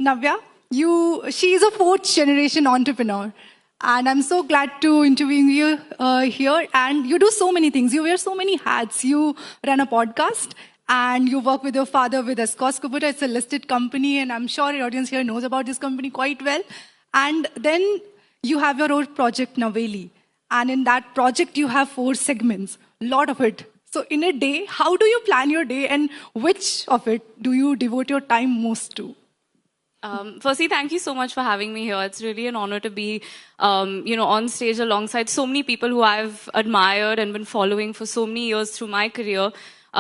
Navya. She is a fourth generation entrepreneur. And I'm so glad to interview you here. And you do so many things. You wear so many hats. You run a podcast and you work with your father with Escorts Kubota. It's a listed company. And I'm sure your audience here knows about this company quite well. And then you have your own project, Naveli. And in that project, you have 4 segments, a lot of it. So in a day, how do you plan your day and which of it do you devote your time most to? Firstly, thank you so much for having me here. It's really an honor to be, on stage alongside so many people who I've admired and been following for so many years through my career.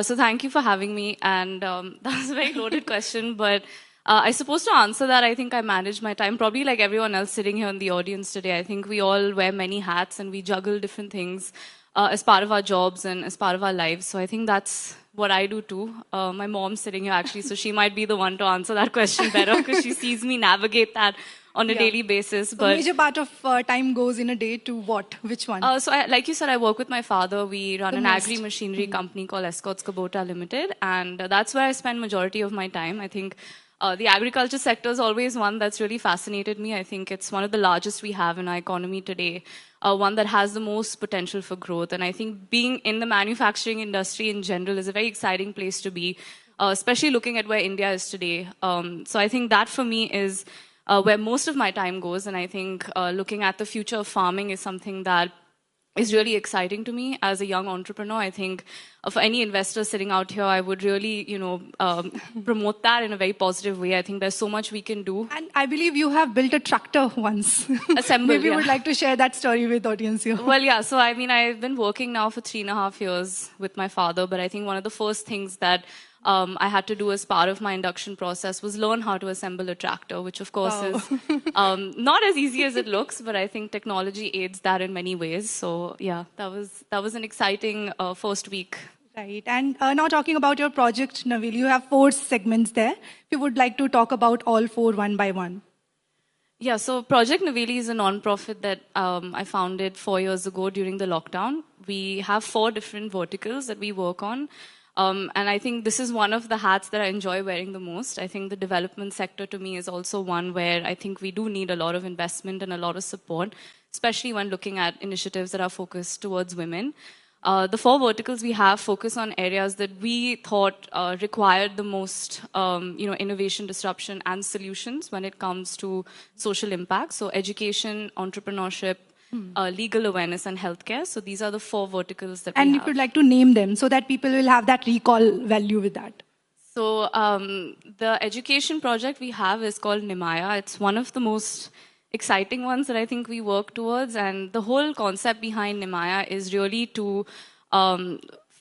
So thank you for having me. And that was a very loaded question, but I suppose to answer that, I think I manage my time probably like everyone else sitting here in the audience today. I think we all wear many hats and we juggle different things as part of our jobs and as part of our lives. So I think that's what I do too. My mom's sitting here actually, so she might be the one to answer that question better because she sees me navigate that on a daily basis. So but major part of time goes in a day to what? Which one? Like you said, I work with my father. We run an agri-machinery company called Escorts Kubota Limited, and that's where I spend majority of my time. I think the agriculture sector is always one that's really fascinated me. I think it's one of the largest we have in our economy today, one that has the most potential for growth. And I think being in the manufacturing industry in general is a very exciting place to be, especially looking at where India is today. So I think that for me is where most of my time goes. And I think looking at the future of farming is something that is really exciting to me as a young entrepreneur. I think for any investor sitting out here, I would really, promote that in a very positive way. I think there's so much we can do. And I believe you have built a tractor once. Assembled, Maybe you would like to share that story with audience here. Well, yeah. So, I mean, I've been working now for 3.5 years with my father, but I think one of the first things that I had to do as part of my induction process was learn how to assemble a tractor, which of course is not as easy as it looks, but I think technology aids that in many ways. So yeah, that was an exciting first week. Right. And now talking about your project, Naveli, you have 4 segments there. If you would like to talk about all 4 one by one. Yeah, so Project Naveli is a non-profit that I founded 4 years ago during the lockdown. We have 4 different verticals that we work on. And I think this is one of the hats that I enjoy wearing the most. I think the development sector to me is also one where I think we do need a lot of investment and a lot of support, especially when looking at initiatives that are focused towards women. The 4 verticals we have focus on areas that we thought required the most, innovation, disruption, and solutions when it comes to social impact. So education, entrepreneurship, legal awareness, and healthcare. So these are the 4 verticals that we have. And if you'd like to name them so that people will have that recall value with that. So the education project we have is called Nimaya. It's one of the most exciting ones that I think we work towards. And the whole concept behind Nimaya is really to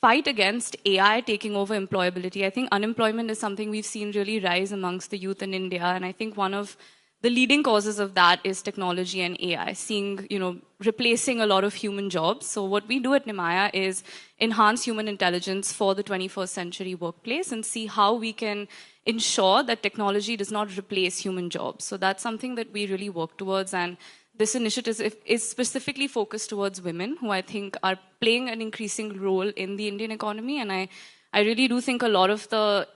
fight against AI taking over employability. I think unemployment is something we've seen really rise amongst the youth in India. And I think one of the leading causes of that is technology and AI, replacing a lot of human jobs. So what we do at Nimaya is enhance human intelligence for the 21st century workplace and see how we can ensure that technology does not replace human jobs. So that's something that we really work towards. And this initiative is specifically focused towards women who I think are playing an increasing role in the Indian economy. And I really do think a lot of the,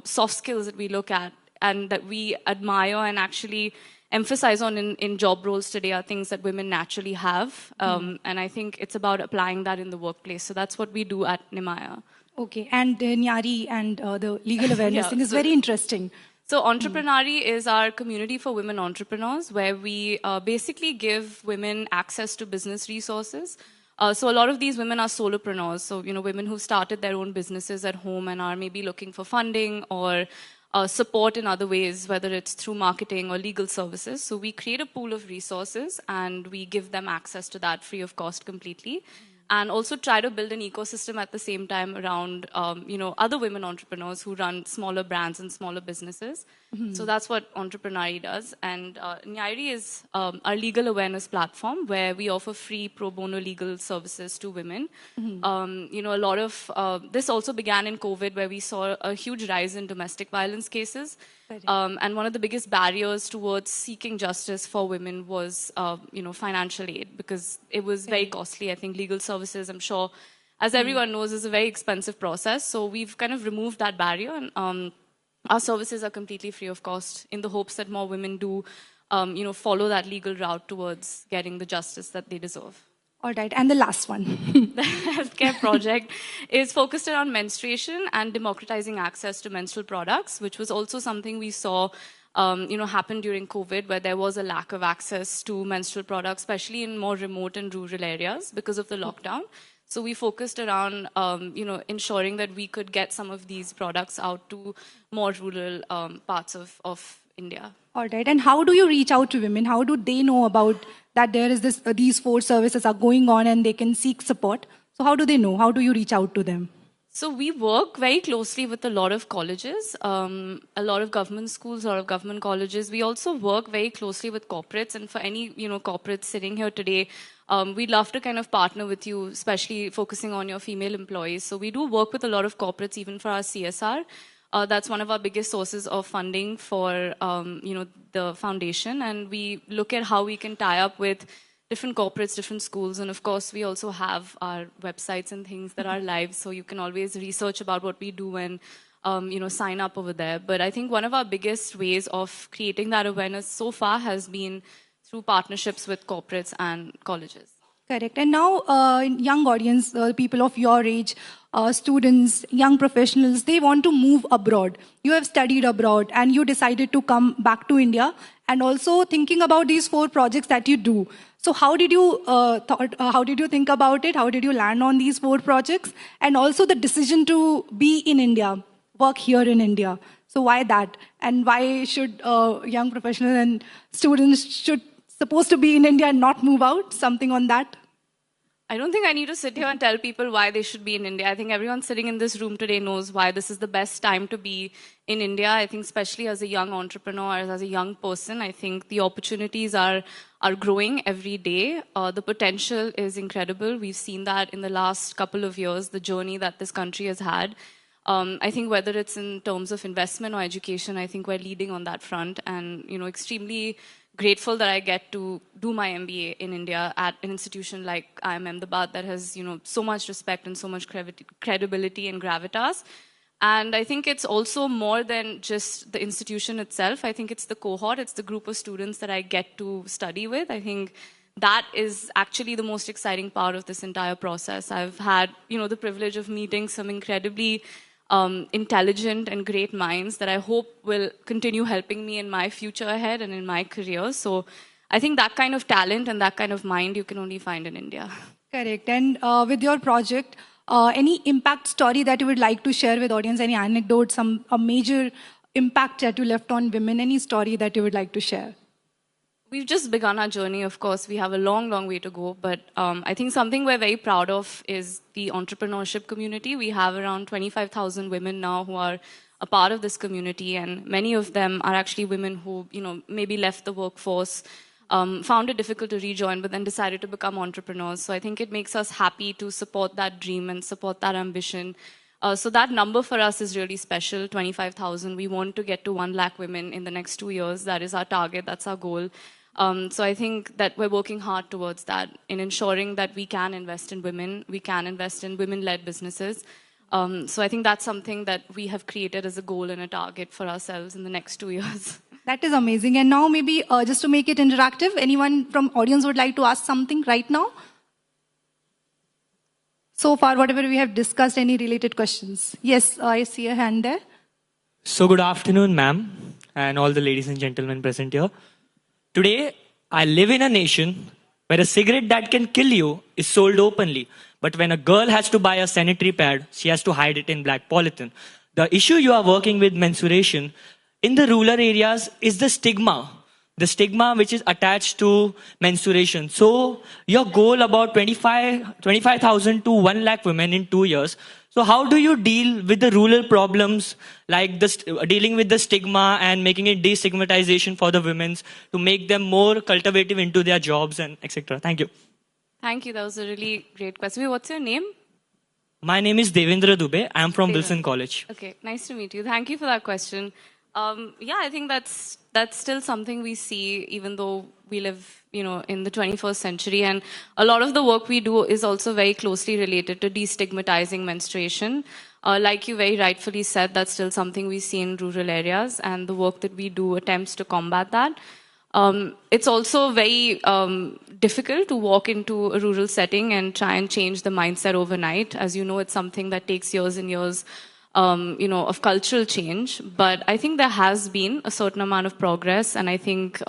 soft skills that we look at and that we admire and actually emphasize on in job roles today are things that women naturally have. And I think it's about applying that in the workplace. So that's what we do at Nimaya. Okay. And Nyari and the legal awareness thing is very interesting. So Entreprenari is our community for women entrepreneurs where we basically give women access to business resources. So a lot of these women are solopreneurs. So, women who started their own businesses at home and are maybe looking for funding or support in other ways, whether it's through marketing or legal services. So we create a pool of resources and we give them access to that free of cost completely. And also try to build an ecosystem at the same time around, other women entrepreneurs who run smaller brands and smaller businesses. So that's what Entreprenari does. And Nyairi is our legal awareness platform where we offer free pro bono legal services to women. A lot of this also began in COVID where we saw a huge rise in domestic violence cases. And one of the biggest barriers towards seeking justice for women was, financial aid because it was very costly. I think legal services, I'm sure, as everyone knows, is a very expensive process. So we've kind of removed that barrier and our services are completely free of cost in the hopes that more women do, follow that legal route towards getting the justice that they deserve. All right, and the last one. The healthcare project is focused around menstruation and democratizing access to menstrual products, which was also something we saw happen during COVID, where there was a lack of access to menstrual products, especially in more remote and rural areas because of the lockdown. So we focused around, ensuring that we could get some of these products out to more rural parts of India. All right. And how do you reach out to women? How do they know about that there is this these four services are going on and they can seek support? So how do they know? How do you reach out to them? So we work very closely with a lot of colleges, a lot of government schools, a lot of government colleges. We also work very closely with corporates, and for any corporates sitting here today, we'd love to kind of partner with you, especially focusing on your female employees. So we do work with a lot of corporates, even for our CSR. That's one of our biggest sources of funding for the foundation, and we look at how we can tie up with different corporates, different schools, and of course we also have our websites and things that are live, so you can always research about what we do and sign up over there. But I think one of our biggest ways of creating that awareness so far has been through partnerships with corporates and colleges. Correct. And now, young audience, people of your age, students, young professionals, they want to move abroad. You have studied abroad and you decided to come back to India, and also thinking about these four projects that you do. So how did you how did you think about it? How did you land on these four projects? And also the decision to be in India, work here in India. So why that? And why should young professionals and students should supposed to be in India and not move out? Something on that? I don't think I need to sit here and tell people why they should be in India. I think everyone sitting in this room today knows why this is the best time to be in India. I think especially as a young entrepreneur, as a young person, I think the opportunities are growing every day. The potential is incredible. We've seen that in the last couple of years, the journey that this country has had. I think whether it's in terms of investment or education, I think we're leading on that front, and extremely grateful that I get to do my MBA in India at an institution like IIM Ahmedabad that has so much respect and so much credibility and gravitas. And I think it's also more than just the institution itself. I think it's the cohort, it's the group of students that I get to study with. I think that is actually the most exciting part of this entire process. I've had the privilege of meeting some incredibly intelligent and great minds that I hope will continue helping me in my future ahead and in my career. So I think that kind of talent and that kind of mind you can only find in India. Correct. And with your project, any impact story that you would like to share with audience, any anecdote, a major impact that you left on women, any story that you would like to share? We've just begun our journey, of course. We have a long, long way to go. But I think something we're very proud of is the entrepreneurship community. We have around 25,000 women now who are a part of this community. And many of them are actually women who, maybe left the workforce, found it difficult to rejoin, but then decided to become entrepreneurs. So I think it makes us happy to support that dream and support that ambition. So that number for us is really special, 25,000. We want to get to 1 lakh women in the next 2 years. That is our target. That's our goal. So I think that we're working hard towards that in ensuring that we can invest in women, we can invest in women-led businesses. So I think that's something that we have created as a goal and a target for ourselves in the next 2 years. That is amazing. And now maybe just to make it interactive, anyone from audience would like to ask something right now? So far, whatever we have discussed, any related questions? Yes, I see a hand there. So good afternoon, ma'am, and all the ladies and gentlemen present here. Today, I live in a nation where a cigarette that can kill you is sold openly. But when a girl has to buy a sanitary pad, she has to hide it in black polythene. The issue you are working with, menstruation, in the rural areas is the stigma. The stigma which is attached to menstruation. So your goal about 25,000 to 1 lakh women in 2 years. So how do you deal with the rural problems like this, dealing with the stigma and making it destigmatization for the women to make them more cultivative into their jobs and etc. Thank you. Thank you. That was a really great question. What's your name? My name is Devendra Dubey. I'm from Wilson College. Okay, nice to meet you. Thank you for that question. Yeah, I think that's still something we see, even though we live, in the 21st century. And a lot of the work we do is also very closely related to destigmatizing menstruation. Like you very rightfully said, that's still something we see in rural areas, and the work that we do attempts to combat that. It's also very difficult to walk into a rural setting and try and change the mindset overnight. As you know, it's something that takes years and years, of cultural change. But I think there has been a certain amount of progress, and I think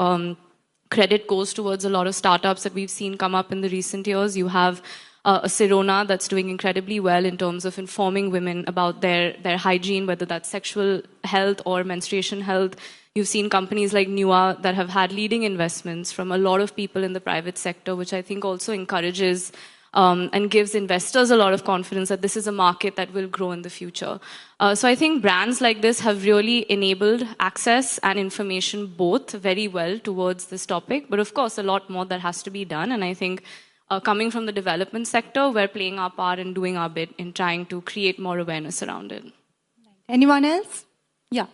credit goes towards a lot of startups that we've seen come up in the recent years. You have a Sirona that's doing incredibly well in terms of informing women about their hygiene, whether that's sexual health or menstruation health. You've seen companies like Nua that have had leading investments from a lot of people in the private sector, which I think also encourages and gives investors a lot of confidence that this is a market that will grow in the future. So I think brands like this have really enabled access and information both very well towards this topic. But of course, a lot more that has to be done. And I think coming from the development sector, we're playing our part and doing our bit in trying to create more awareness around it. Anyone else? Yeah.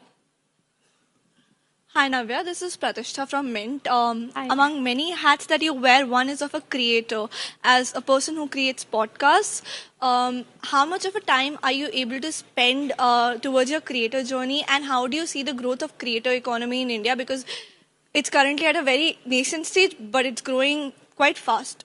Hi Navya, this is Pratishtha from Mint. Among many hats that you wear, one is of a creator. As a person who creates podcasts, how much of a time are you able to spend towards your creator journey, and how do you see the growth of creator economy in India? Because it's currently at a very nascent stage, but it's growing quite fast.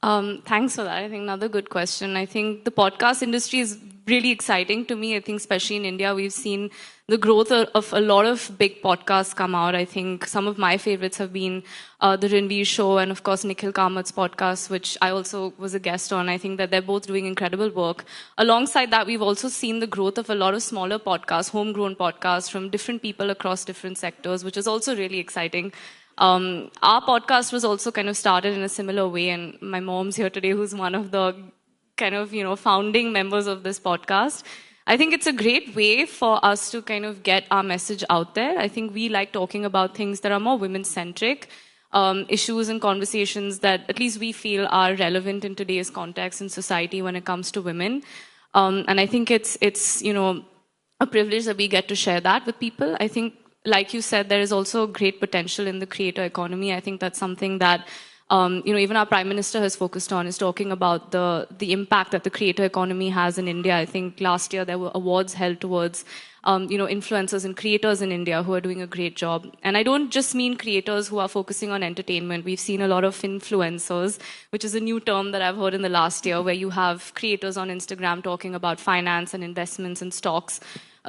Thanks for that. I think another good question. I think the podcast industry is really exciting to me. I think especially in India, we've seen the growth of a lot of big podcasts come out. I think some of my favorites have been the Rinveer Show and of course Nikhil Kamat's podcast, which I also was a guest on. I think that they're both doing incredible work. Alongside that, we've also seen the growth of a lot of smaller podcasts, homegrown podcasts from different people across different sectors, which is also really exciting. Our podcast was also kind of started in a similar way, and my mom's here today, who's one of the kind of, founding members of this podcast. I think it's a great way for us to kind of get our message out there. I think we like talking about things that are more women-centric, issues and conversations that at least we feel are relevant in today's context in society when it comes to women. And I think it's a privilege that we get to share that with people. I think, like you said, there is also great potential in the creator economy. I think that's something that, even our Prime Minister has focused on, is talking about the impact that the creator economy has in India. I think last year there were awards held towards, influencers and creators in India who are doing a great job. And I don't just mean creators who are focusing on entertainment. We've seen a lot of influencers, which is a new term that I've heard in the last year, where you have creators on Instagram talking about finance and investments and stocks.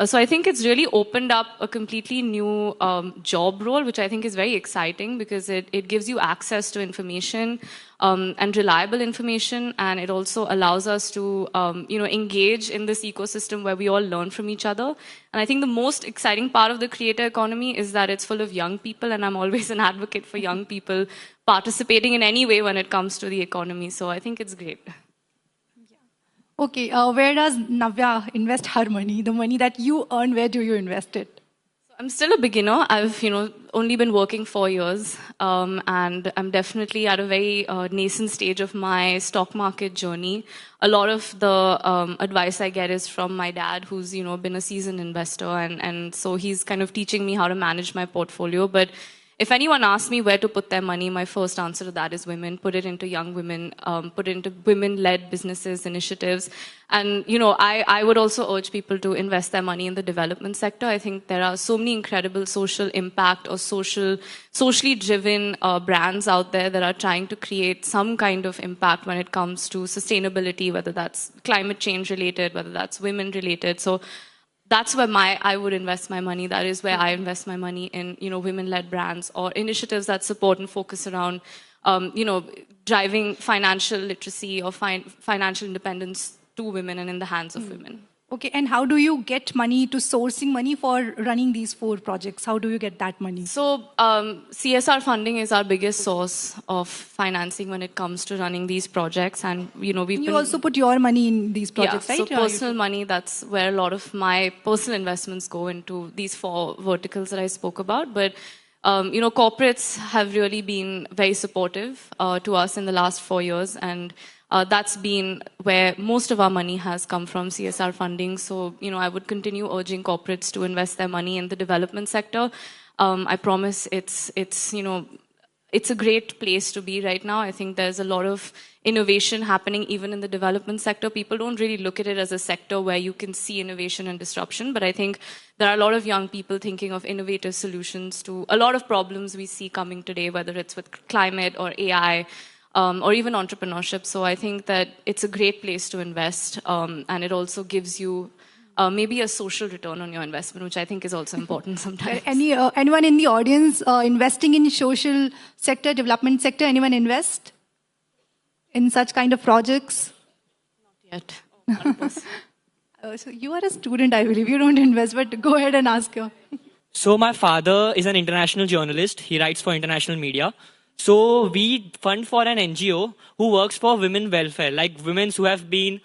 So I think it's really opened up a completely new job role, which I think is very exciting because it gives you access to information and reliable information, and it also allows us to engage in this ecosystem where we all learn from each other. And I think the most exciting part of the creator economy is that it's full of young people, and I'm always an advocate for young people participating in any way when it comes to the economy. So I think it's great. Okay, where does Navya invest her money? The money that you earn, where do you invest it? So I'm still a beginner. I've, only been working 4 years, and I'm definitely at a very nascent stage of my stock market journey. A lot of the advice I get is from my dad, who's, been a seasoned investor, and so he's kind of teaching me how to manage my portfolio. But if anyone asks me where to put their money, my first answer to that is women. Put it into young women, put it into women-led businesses, initiatives. And, I would also urge people to invest their money in the development sector. I think there are so many incredible social impact or socially driven brands out there that are trying to create some kind of impact when it comes to sustainability, whether that's climate change related, whether that's women related. So that's where I would invest my money. That is where I invest my money in, women-led brands or initiatives that support and focus around, driving financial literacy or financial independence to women and in the hands of women. Okay, and how do you get money to sourcing money for running these 4 projects? How do you get that money? So CSR funding is our biggest source of financing when it comes to running these projects. And, You also put your money in these projects, yeah, right? So personal money, that's where a lot of my personal investments go into these 4 verticals that I spoke about. But, corporates have really been very supportive to us in the last 4 years. And that's been where most of our money has come from, CSR funding. So, I would continue urging corporates to invest their money in the development sector. I promise it's a great place to be right now. I think there's a lot of innovation happening even in the development sector. People don't really look at it as a sector where you can see innovation and disruption, but I think there are a lot of young people thinking of innovative solutions to a lot of problems we see coming today, whether it's with climate or AI, or even entrepreneurship. So I think that it's a great place to invest, and it also gives you maybe a social return on your investment, which I think is also important sometimes. Anyone in the audience investing in social sector, development sector? Anyone invest in such kind of projects? Not yet. So you are a student, I believe. You don't invest, but go ahead and ask her. So my father is an international journalist. He writes for international media. So we fund for an NGO who works for women welfare, like women who have been,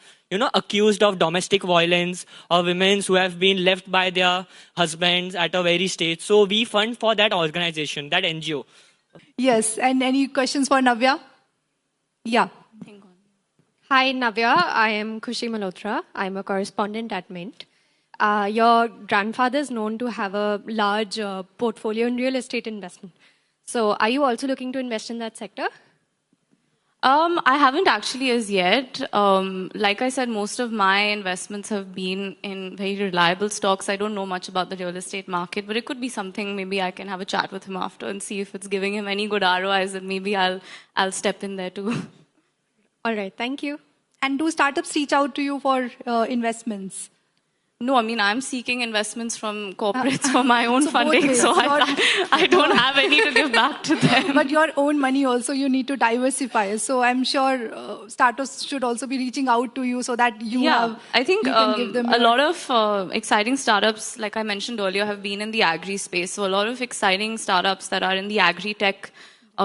accused of domestic violence, or women who have been left by their husbands at a very stage. So we fund for that organization, that NGO. Yes, and any questions for Navya? Yeah. Hi, Navya. I am Khushi Malhotra. I'm a correspondent at Mint. Your grandfather is known to have a large portfolio in real estate investment. So are you also looking to invest in that sector? I haven't actually as yet. Like I said, most of my investments have been in very reliable stocks. I don't know much about the real estate market, but it could be something. Maybe I can have a chat with him after and see if it's giving him any good ROIs, and maybe I'll step in there too. All right, thank you. And do startups reach out to you for investments? No, I mean, I'm seeking investments from corporates for my own funding, so Your- I don't have any to give back to them. But your own money also, you need to diversify. So I'm sure startups should also be reaching out to you so that I think you can give them a lot of exciting startups, like I mentioned earlier, have been in the agri space. So a lot of exciting startups that are in the agri-tech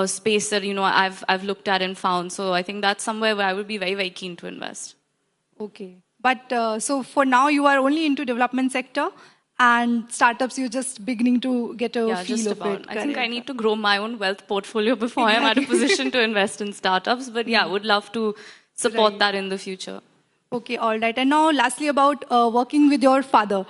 space that, I've looked at and found. So I think that's somewhere where I would be very, very keen to invest. Okay. But so for now, you are only into development sector, and startups, you're just beginning to get a feel just of about. it. I think I need to grow my own wealth portfolio before I'm at a position to invest in startups. But yeah, would love to support that in the future. Okay, all right. And now, lastly, about working with your father.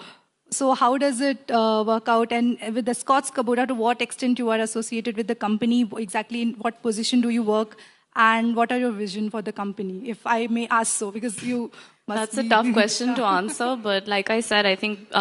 So how does it work out? And with the Scott's Kubota, to what extent you are associated with the company? Exactly in what position do you work? And what are your vision for the company? If I may ask so, because you must That's a tough question to answer. But like I said, I think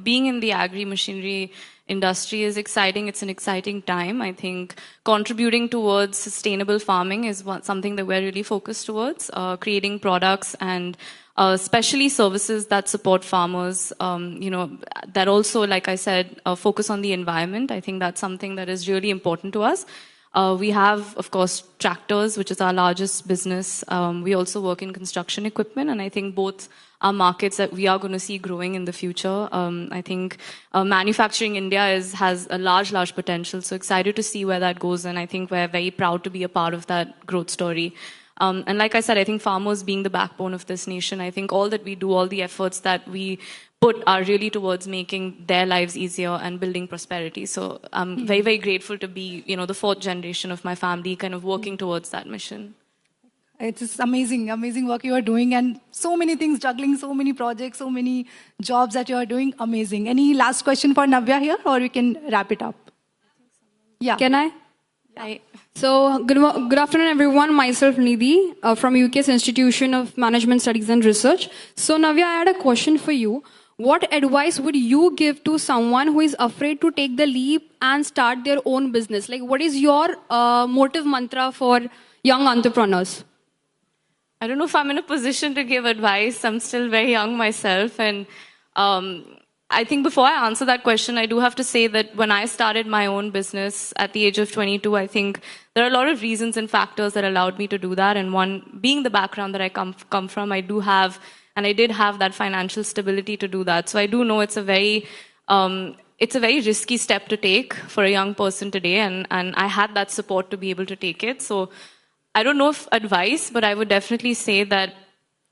being in the agri-machinery industry is exciting. It's an exciting time. I think contributing towards sustainable farming is something that we're really focused towards, creating products and especially services that support farmers, that also, like I said, focus on the environment. I think that's something that is really important to us. We have, of course, tractors, which is our largest business. We also work in construction equipment, and I think both are markets that we are going to see growing in the future. I think manufacturing India has a large potential, so excited to see where that goes, and I think we're very proud to be a part of that growth story. And like I said, I think farmers being the backbone of this nation, I think all that we do, all the efforts that we put are really towards making their lives easier and building prosperity. So I'm very, very grateful to be, the fourth generation of my family kind of working towards that mission. It's amazing work you are doing, and so many things, juggling so many projects, so many jobs that you are doing. Amazing. Any last question for Navya here, or we can wrap it up? Yeah. Can I? Hi. So, good afternoon, everyone. Myself, Nidhi, from UK's Institution of Management Studies and Research. So, Navya, I had a question for you. What advice would you give to someone who is afraid to take the leap and start their own business? Like, what is your motive mantra for young entrepreneurs? I don't know if I'm in a position to give advice. I'm still very young myself. And I think before I answer that question, I do have to say that when I started my own business at the age of 22, I think there are a lot of reasons and factors that allowed me to do that. And one, being the background that I come from, I did have that financial stability to do that. So I do know it's a very risky step to take for a young person today. And I had that support to be able to take it. So I don't know if advice, but I would definitely say that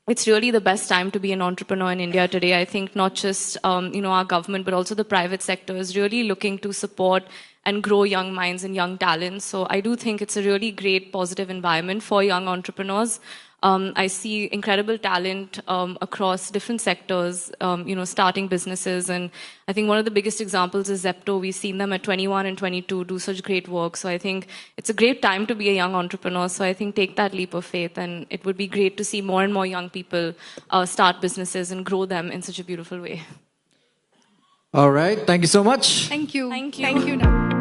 it's really the best time to be an entrepreneur in India today. I think not just our government, but also the private sector is really looking to support and grow young minds and young talents. So I do think it's a really great, positive environment for young entrepreneurs. I see incredible talent across different sectors, starting businesses. And I think one of the biggest examples is Zepto. We've seen them at 21 and 22 do such great work. So I think it's a great time to be a young entrepreneur. So I think take that leap of faith. And it would be great to see more and more young people start businesses and grow them in such a beautiful way. All right. Thank you so much. Thank you. Thank you. Thank you, Navya.